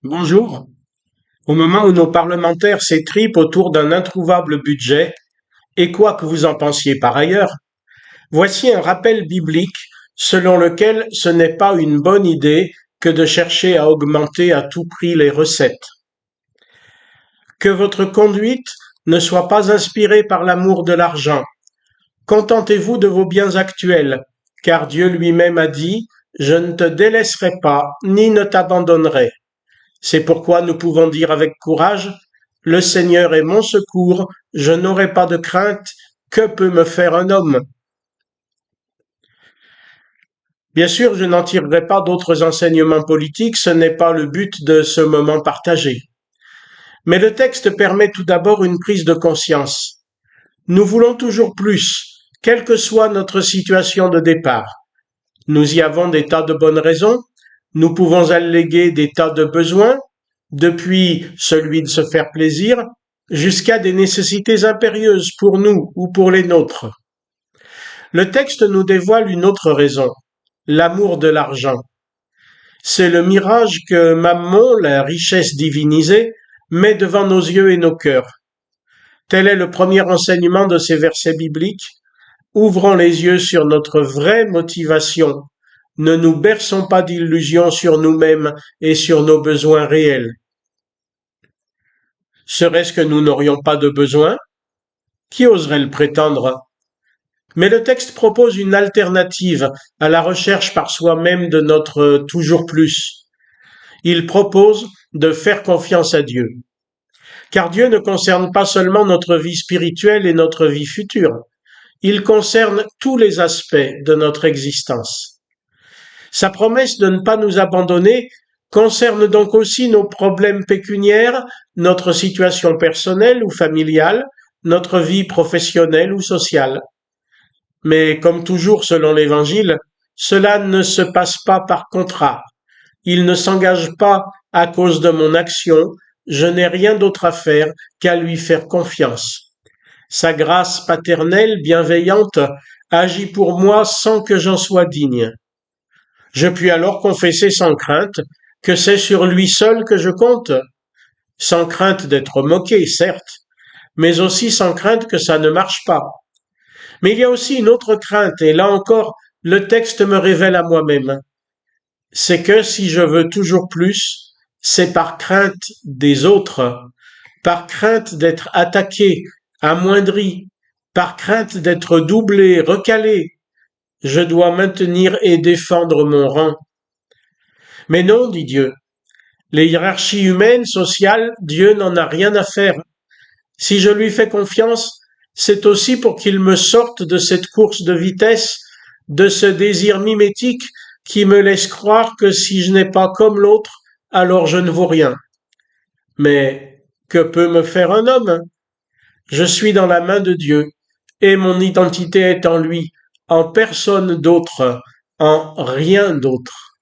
Bonjour. Au moment où nos parlementaires s'étripent autour d'un introuvable budget, et quoi que vous en pensiez par ailleurs, voici un rappel biblique selon lequel ce n'est pas une bonne idée que de chercher à augmenter à tout prix les recettes. Que votre conduite ne soit pas inspirée par l'amour de l'argent. Contentez-vous de vos biens actuels, car Dieu lui-même a dit, je ne te délaisserai pas, ni ne t'abandonnerai. C'est pourquoi nous pouvons dire avec courage, le Seigneur est mon secours, je n'aurai pas de crainte, que peut me faire un homme? Bien sûr, je n'en tirerai pas d'autres enseignements politiques, ce n'est pas le but de ce moment partagé. Mais le texte permet tout d'abord une prise de conscience. Nous voulons toujours plus, quelle que soit notre situation de départ. Nous y avons des tas de bonnes raisons, nous pouvons alléguer des tas de besoins, depuis celui de se faire plaisir jusqu'à des nécessités impérieuses pour nous ou pour les nôtres. Le texte nous dévoile une autre raison, l'amour de l'argent. C'est le mirage que Mammon, la richesse divinisée, met devant nos yeux et nos cœurs. Tel est le premier enseignement de ces versets bibliques. Ouvrons les yeux sur notre vraie motivation. Ne nous berçons pas d'illusions sur nous-mêmes et sur nos besoins réels. Serait-ce que nous n'aurions pas de besoin? Qui oserait le prétendre? Mais le texte propose une alternative à la recherche par soi-même de notre toujours plus. Il propose de faire confiance à Dieu. Car Dieu ne concerne pas seulement notre vie spirituelle et notre vie future, il concerne tous les aspects de notre existence. Sa promesse de ne pas nous abandonner concerne donc aussi nos problèmes pécuniaires, notre situation personnelle ou familiale, notre vie professionnelle ou sociale. Mais comme toujours selon l'Évangile, cela ne se passe pas par contrat. Il ne s'engage pas à cause de mon action, je n'ai rien d'autre à faire qu'à lui faire confiance. Sa grâce paternelle, bienveillante, agit pour moi sans que j'en sois digne. Je puis alors confesser sans crainte que c'est sur lui seul que je compte, sans crainte d'être moqué, certes, mais aussi sans crainte que ça ne marche pas. Mais il y a aussi une autre crainte, et là encore, le texte me révèle à moi-même. C'est que si je veux toujours plus, c'est par crainte des autres, par crainte d'être attaqué, amoindri, par crainte d'être doublé, recalé. Je dois maintenir et défendre mon rang. Mais non, dit Dieu. Les hiérarchies humaines, sociales, Dieu n'en a rien à faire. Si je lui fais confiance, c'est aussi pour qu'il me sorte de cette course de vitesse, de ce désir mimétique qui me laisse croire que si je n'ai pas comme l'autre, alors je ne vaux rien. Mais que peut me faire un homme? Je suis dans la main de Dieu, et mon identité est en lui, en personne d'autre, en rien d'autre.